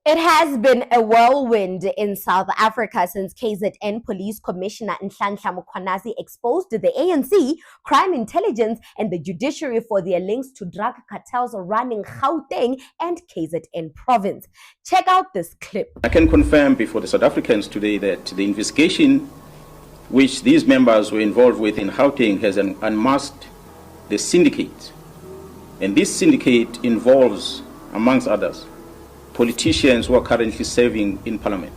It has been a whirlwind in South Africa since KZN Police Commissioner Reneilwe Morema exposed the ANC, crime intelligence, and the judiciary for their links to drug cartels running Gauteng and KZN province. Check out this clip. I can confirm before the South Africans today that the investigation which these members were involved with in Gauteng has unmasked the syndicate. And this syndicate involves, amongst others, politicians who are currently serving in Parliament.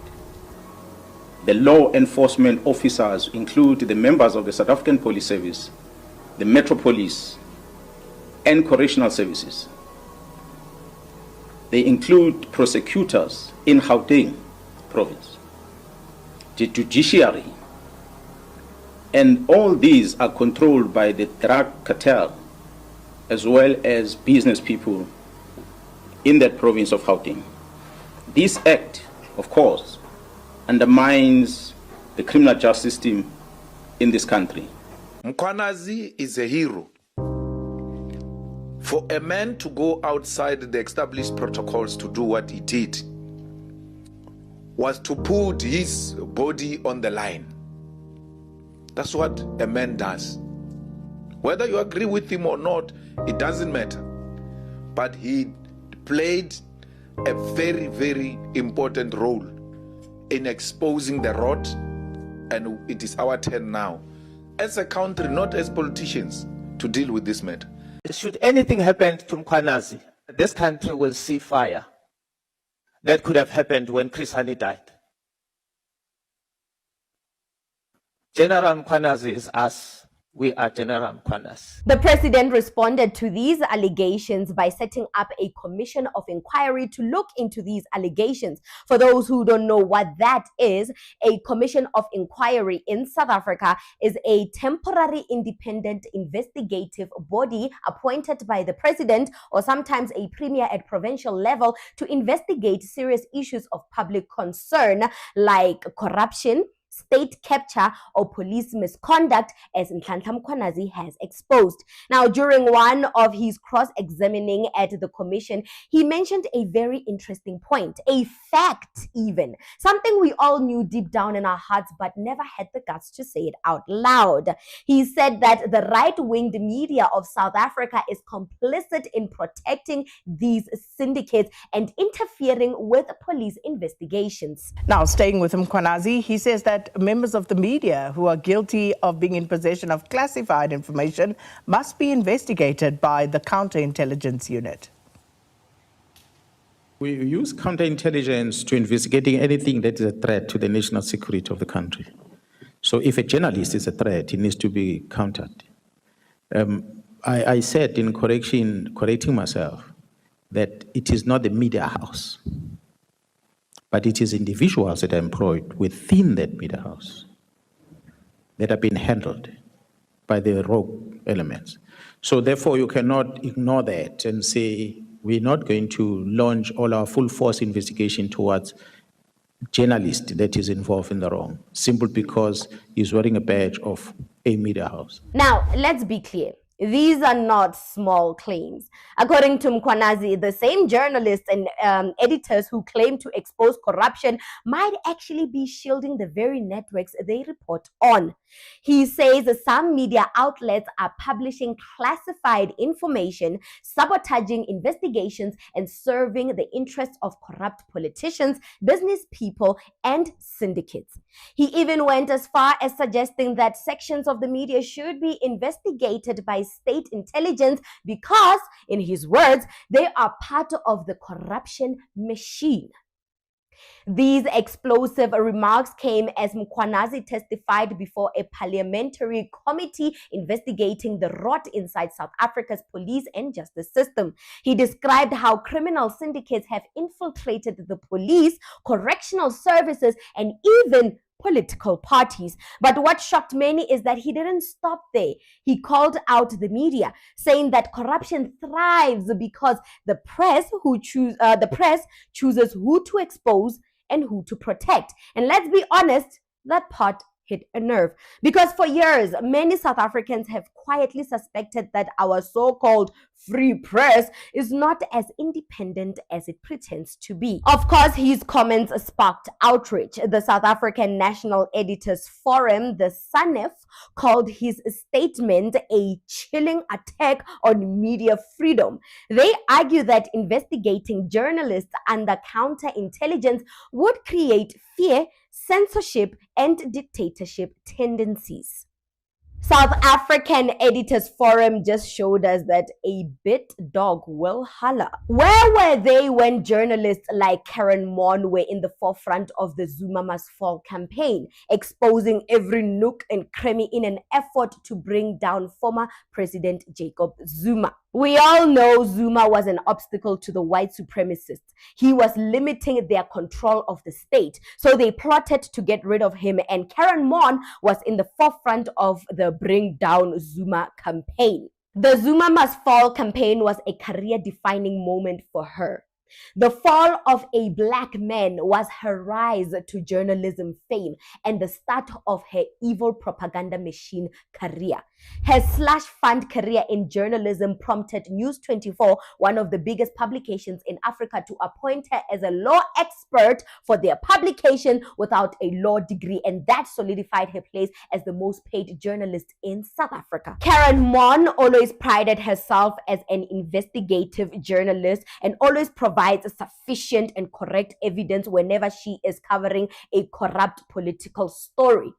The law enforcement officers include the members of the South African Police Service, the Metro Police, and Correctional Services. They include prosecutors in Gauteng province, the judiciary, and all these are controlled by the drug cartel as well as business people in that province of Gauteng. This act, of course, undermines the criminal justice system in this country. Mkhwanazi is a hero. For a man to go outside the established protocols to do what he did was to put his body on the line. That's what a man does. Whether you agree with him or not, it doesn't matter. But he played a very, very important role in exposing the rot, and it is our turn now, as a country, not as politicians, to deal with this matter. Should anything happen to Mkhwanazi, this country will see fire. That could have happened when Chris Hani died. General Mkhwanazi is us. We are General Mkhwanazi. The president responded to these allegations by setting up a commission of inquiry to look into these allegations. For those who don't know what that is, a commission of inquiry in South Africa is a temporary independent investigative body appointed by the president or sometimes a premier at provincial level to investigate serious issues of public concern like corruption, state capture, or police misconduct, as Reneilwe Morema has exposed. Now, during one of his cross-examining at the commission, he mentioned a very interesting point, a fact even, something we all knew deep down in our hearts but never had the guts to say it out loud. He said that the right-winged media of South Africa is complicit in protecting these syndicates and interfering with police investigations. Now, staying with Morema, he says that members of the media who are guilty of being in possession of classified information must be investigated by the counterintelligence unit. We use counterintelligence to investigating anything that is a threat to the national security of the country. So if a journalist is a threat, he needs to be countered. I said in correcting myself that it is not the media house, but it is individuals that are employed within that media house that have been handled by the rogue elements. So therefore, you cannot ignore that and say, we're not going to launch all our full force investigation towards journalist that is involved in the wrong, simply because he's wearing a badge of a media house. Now, let's be clear. These are not small claims. According to Morema, the same journalists and editors who claim to expose corruption might actually be shielding the very networks they report on. He says that some media outlets are publishing classified information, sabotaging investigations, and serving the interests of corrupt politicians, business people, and syndicates. He even went as far as suggesting that sections of the media should be investigated by state intelligence because, in his words, they are part of the corruption machine. These explosive remarks came as Morema testified before a parliamentary committee investigating the rot inside South Africa's police and justice system. He described how criminal syndicates have infiltrated the police, correctional services, and even political parties. But what shocked many is that he didn't stop there. He called out the media, saying that corruption thrives because the press chooses who to expose and who to protect. And let's be honest, that part hit a nerve, because for years many South Africans have quietly suspected that our so-called free press is not as independent as it pretends to be. Of course, his comments sparked outrage. The South African National Editors Forum, the SANEF, called his statement a chilling attack on media freedom. They argue that investigating journalists under counterintelligence would create fear, censorship, and dictatorship tendencies. South African Editors Forum just showed us that a bit dog will holler. Where were they when journalists like Karyn Maughan were in the forefront of the Zuma Must Fall campaign, exposing every nook and cranny in an effort to bring down former President Jacob Zuma? We all know Zuma was an obstacle to the white supremacists. He was limiting their control of the state, so they plotted to get rid of him, and Karyn Maughan was in the forefront of the Bring Down Zuma campaign. The Zuma Must Fall campaign was a career-defining moment for her. The fall of a black man was her rise to journalism fame and the start of her evil propaganda machine career. Her slush fund career in journalism prompted News 24, one of the biggest publications in Africa, to appoint her as a law expert for their publication without a law degree, and that solidified her place as the most paid journalist in South Africa. Karyn Maughan always prided herself as an investigative journalist and always provides sufficient and correct evidence whenever she is covering a corrupt political story.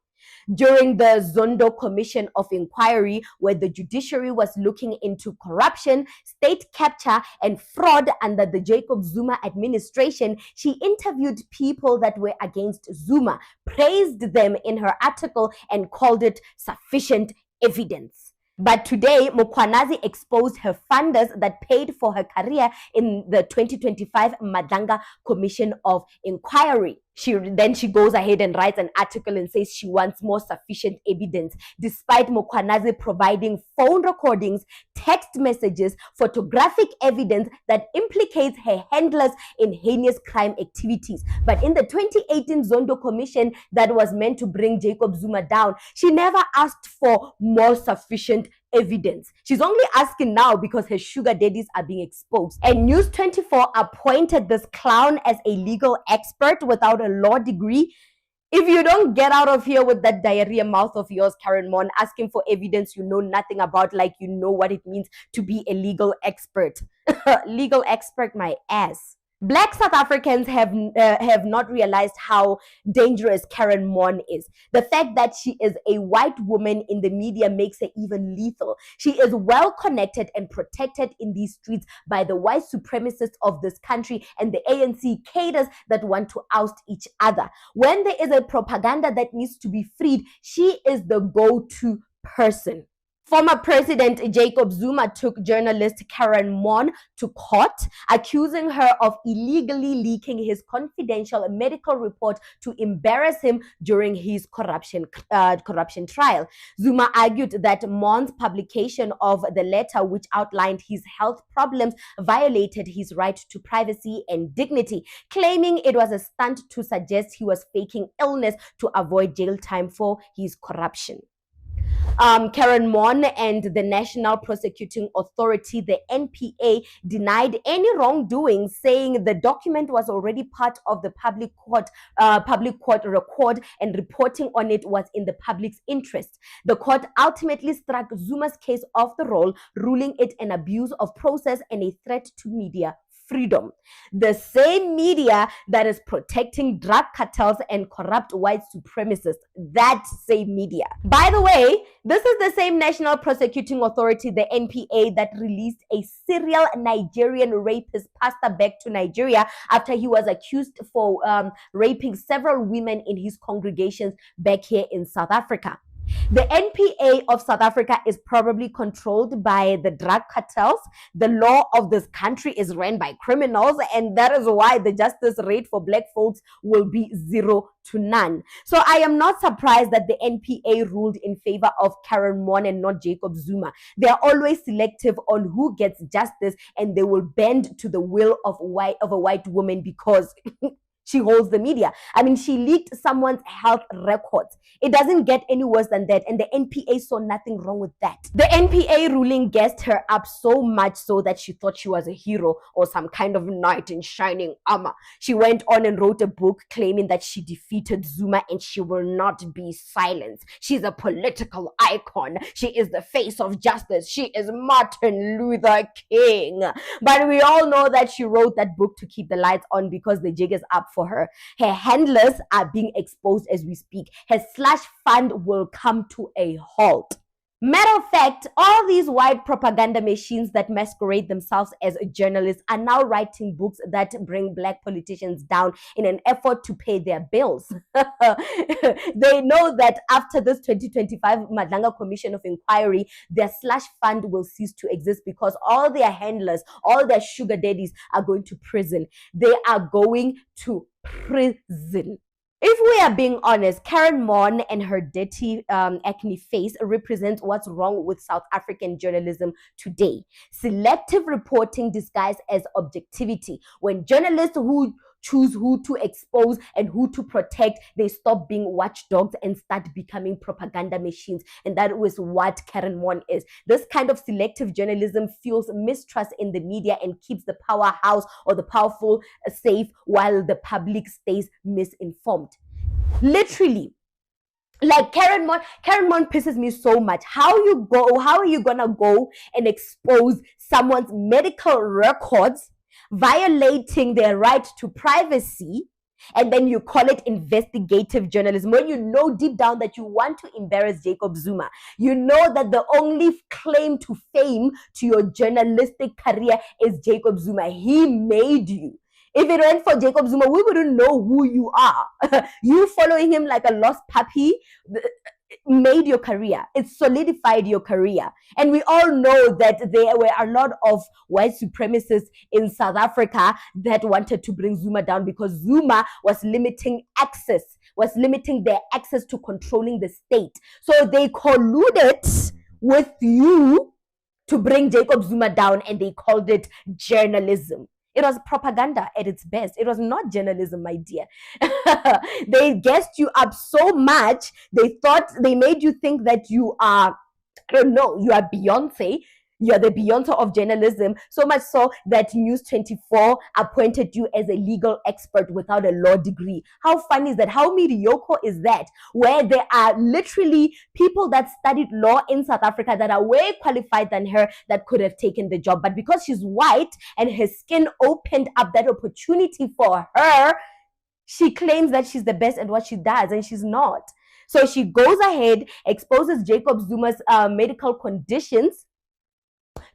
During the Zondo Commission of Inquiry, where the judiciary was looking into corruption, state capture, and fraud under the Jacob Zuma administration, she interviewed people that were against Zuma, praised them in her article, and called it sufficient evidence. But today, Mkhwanazi exposed her funders that paid for her career in the 2025 Madlanga Commission of Inquiry. She goes ahead and writes an article and says she wants more sufficient evidence, despite Mkhwanazi providing phone recordings, text messages, photographic evidence that implicates her handlers in heinous crime activities. But in the 2018 Zondo Commission that was meant to bring Jacob Zuma down, she never asked for more sufficient evidence. She's only asking now because her sugar daddies are being exposed. And News 24 appointed this clown as a legal expert without a law degree. If you don't get out of here with that diarrhea mouth of yours, Karyn Maughan, asking for evidence you know nothing about, like you know what it means to be a legal expert. Legal expert, my ass. Black South Africans have not realized how dangerous Karyn Maughan is. The fact that she is a white woman in the media makes her even lethal. She is well connected and protected in these streets by the white supremacists of this country and the ANC cadres that want to oust each other. When there is a propaganda that needs to be freed, she is the go-to person. Former President Jacob Zuma took journalist Karyn Maughan to court, accusing her of illegally leaking his confidential medical report to embarrass him during his corruption trial. Zuma argued that Maughan's publication of the letter, which outlined his health problems, violated his right to privacy and dignity, claiming it was a stunt to suggest he was faking illness to avoid jail time for his corruption. Karyn Maughan and the National Prosecuting Authority, the NPA, denied any wrongdoing, saying the document was already part of the public court record and reporting on it was in the public's interest. The court ultimately struck Zuma's case off the roll, ruling it an abuse of process and a threat to media freedom. The same media that is protecting drug cartels and corrupt white supremacists, that same media. By the way, this is the same National Prosecuting Authority, the NPA, that released a serial Nigerian rapist pastor back to Nigeria after he was accused for raping several women in his congregations back here in South Africa. The NPA of South Africa is probably controlled by the drug cartels. The law of this country is ran by criminals, and that is why the justice rate for black folks will be 0 to none. So I am not surprised that the NPA ruled in favor of Karyn Maughan and not Jacob Zuma. They are always selective on who gets justice, and they will bend to the will of a white woman because She holds the media. I mean, she leaked someone's health records. It doesn't get any worse than that. And the NPA saw nothing wrong with that. The NPA ruling gassed her up so much so that she thought she was a hero or some kind of knight in shining armor. She went on and wrote a book claiming that she defeated Zuma and she will not be silenced. She's a political icon. She is the face of justice. She is Martin Luther King. But we all know that she wrote that book to keep the lights on because the jig is up for her. Her handlers are being exposed as we speak. Her slush fund will come to a halt. Matter of fact, all these white propaganda machines that masquerade themselves as journalists are now writing books that bring black politicians down in an effort to pay their bills. They know that after this 2025 Madlanga Commission of Inquiry, their slush fund will cease to exist because all their handlers, all their sugar daddies are going to prison. They are going to prison. If we are being honest, Karyn Maughan and her dirty acne face represents what's wrong with South African journalism today. Selective reporting disguised as objectivity. When journalists who choose who to expose and who to protect, they stop being watchdogs and start becoming propaganda machines. And that was what Karyn Maughan is. This kind of selective journalism fuels mistrust in the media and keeps the powerhouse or the powerful safe while the public stays misinformed. Literally. Like Karyn Maughan pisses me so much. How are you gonna go and expose someone's medical records, violating their right to privacy, and then you call it investigative journalism when you know deep down that you want to embarrass Jacob Zuma? You know that the only claim to fame to your journalistic career is Jacob Zuma. He made you. If it went for Jacob Zuma, we wouldn't know who you are. You following him like a lost puppy made your career. It solidified your career. And we all know that there were a lot of white supremacists in South Africa that wanted to bring Zuma down because Zuma was limiting their access to controlling the state. So they colluded with you to bring Jacob Zuma down, and they called it journalism. It was propaganda at its best. It was not journalism, my dear. They gassed you up so much. They made you think that you are, I don't know, you are Beyonce. You are the Beyonce of journalism, so much so that News 24 appointed you as a legal expert without a law degree. How funny is that? How mediocre is that? Where there are literally people that studied law in South Africa that are way qualified than her that could have taken the job. But because she's white and her skin opened up that opportunity for her, she claims that she's the best at what she does, and she's not. So she goes ahead, exposes Jacob Zuma's medical conditions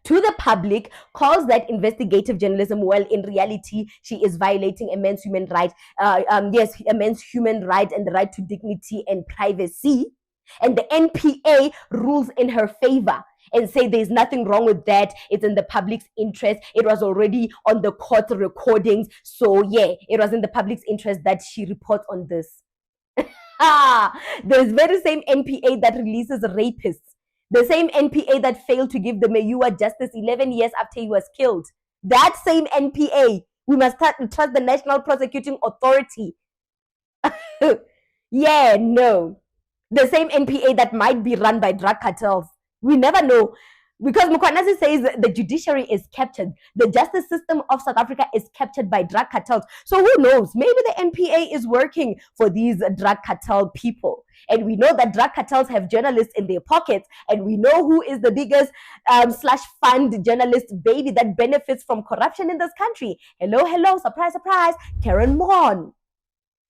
to the public, calls that investigative journalism. Well, in reality, she is violating a man's human right. Yes, a man's human right and the right to dignity and privacy. And the NPA rules in her favor and say there's nothing wrong with that. It's in the public's interest. It was already on the court recordings. So yeah, it was in the public's interest that she reports on this. There's very same NPA that releases rapists. The same NPA that failed to give the Mayua justice 11 years after he was killed. That same NPA. We must trust the National Prosecuting Authority. Yeah, no. The same NPA that might be run by drug cartels. We never know. Because Mkhwanazi says the judiciary is captured. The justice system of South Africa is captured by drug cartels. So who knows? Maybe the NPA is working for these drug cartel people. And we know that drug cartels have journalists in their pockets. And we know who is the biggest slush fund journalist baby that benefits from corruption in this country. Hello, hello, surprise, surprise, Karyn Maughan.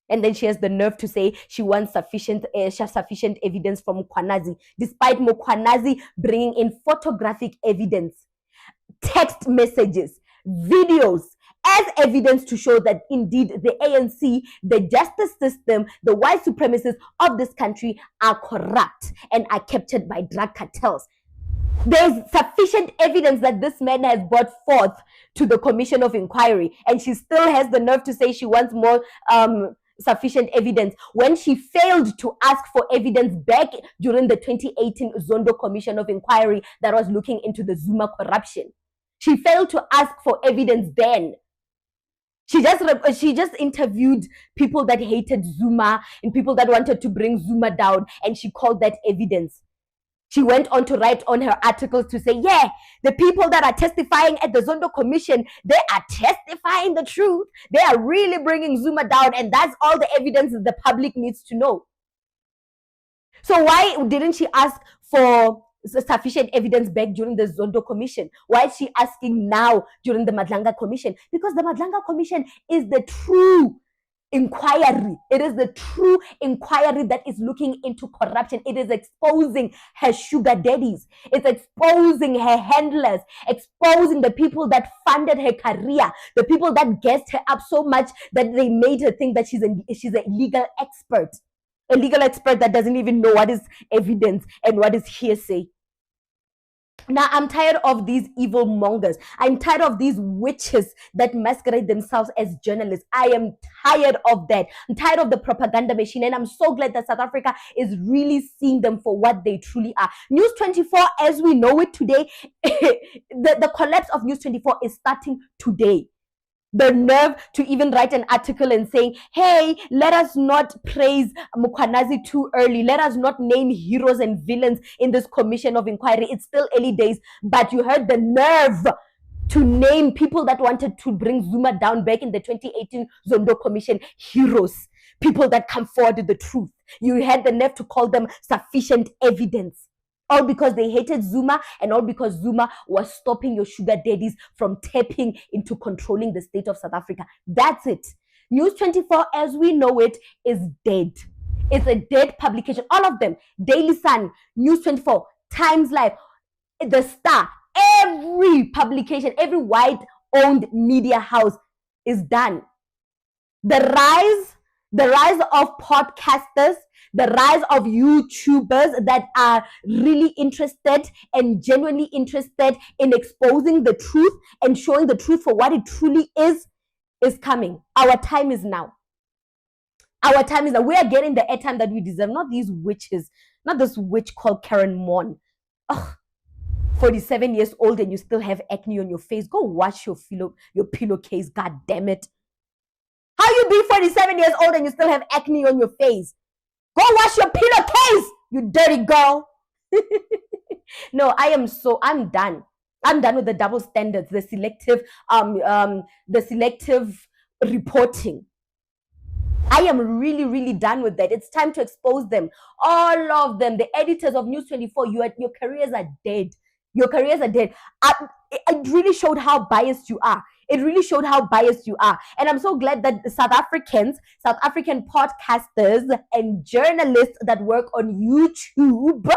And then she has the nerve to say she wants sufficient evidence from Mkhwanazi, despite Mkhwanazi bringing in photographic evidence, text messages, videos, as evidence to show that indeed the ANC, the justice system, the white supremacists of this country are corrupt and are captured by drug cartels. There's sufficient evidence that this man has brought forth to the Commission of Inquiry, and she still has the nerve to say she wants more sufficient evidence when she failed to ask for evidence back during the 2018 Zondo Commission of Inquiry that was looking into the Zuma corruption. She failed to ask for evidence then. She just interviewed people that hated Zuma and people that wanted to bring Zuma down, and she called that evidence. She went on to write on her articles to say, yeah, the people that are testifying at the Zondo Commission, they are testifying the truth. They are really bringing Zuma down, and that's all the evidence that the public needs to know. So why didn't she ask for sufficient evidence back during the Zondo Commission? Why is she asking now during the Madlanga Commission? Because the Madlanga Commission is the true inquiry. It is the true inquiry that is looking into corruption. It is exposing her sugar daddies. It's exposing her handlers, exposing the people that funded her career, the people that gassed her up so much that they made her think that she's a legal expert. A legal expert that doesn't even know what is evidence and what is hearsay. Now, I'm tired of these evil mongers. I'm tired of these witches that masquerade themselves as journalists. I am tired of that. I'm tired of the propaganda machine, and I'm so glad that South Africa is really seeing them for what they truly are. News 24, as we know it today, the collapse of News 24 is starting today. The nerve to even write an article and saying, hey, let us not praise Mkhwanazi too early. Let us not name heroes and villains in this commission of inquiry. It's still early days, but you heard the nerve to name people that wanted to bring Zuma down back in the 2018 Zondo Commission heroes, people that come forward with the truth. You had the nerve to call them sufficient evidence. All because they hated Zuma, and all because Zuma was stopping your sugar daddies from tapping into controlling the state of South Africa. That's it. News 24, as we know it, is dead. It's a dead publication. All of them. Daily Sun, News 24, Times Live, The Star, every publication, every white-owned media house is done. The rise of podcasters, the rise of YouTubers that are really interested and genuinely interested in exposing the truth and showing the truth for what it truly is coming. Our time is now. Our time is now. We are getting the airtime that we deserve, not these witches, not this witch called Karyn Maughan. Ugh. 47 years old and you still have acne on your face. Go wash your pillowcase, god damn it. How you be 47 years old and you still have acne on your face? Go wash your pillowcase, you dirty girl. No, I'm done. I'm done with the double standards, the selective reporting. I am really, really done with that. It's time to expose them. All of them, the editors of News 24, your careers are dead. Your careers are dead. It really showed how biased you are. It really showed how biased you are. And I'm so glad that South African podcasters and journalists that work on YouTube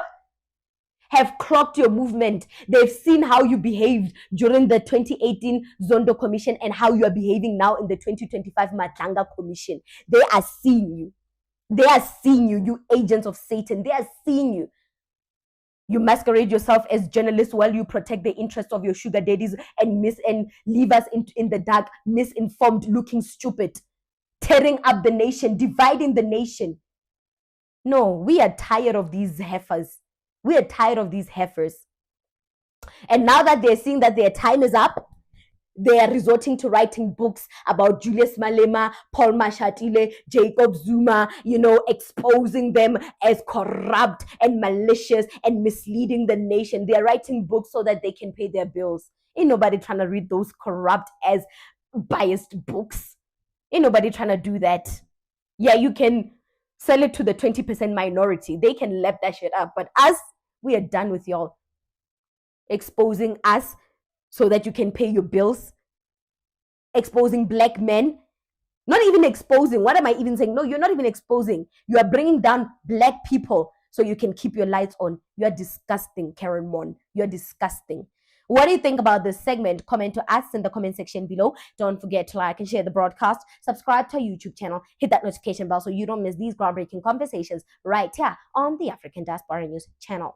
have clocked your movement. They've seen how you behaved during the 2018 Zondo Commission and how you are behaving now in the 2025 Madlanga Commission. They are seeing you. They are seeing you, you agents of Satan. They are seeing you. You masquerade yourself as journalists while you protect the interests of your sugar daddies and leave us in the dark, misinformed, looking stupid, tearing up the nation, dividing the nation. No, we are tired of these heifers. We are tired of these heifers. And now that they're seeing that their time is up, they are resorting to writing books about Julius Malema, Paul Mashatile, Jacob Zuma, exposing them as corrupt and malicious and misleading the nation. They are writing books so that they can pay their bills. Ain't nobody trying to read those corrupt as biased books. Ain't nobody trying to do that. Yeah, you can sell it to the 20% minority. They can lap that shit up. But us, we are done with y'all exposing us so that you can pay your bills, exposing black men, not even exposing. What am I even saying? No, you're not even exposing. You are bringing down black people so you can keep your lights on. You are disgusting, Karyn Maughan. You are disgusting. What do you think about this segment? Comment to us in the comment section below. Don't forget to like and share the broadcast. Subscribe to our YouTube channel. Hit that notification bell so you don't miss these groundbreaking conversations right here on the African Diaspora News channel.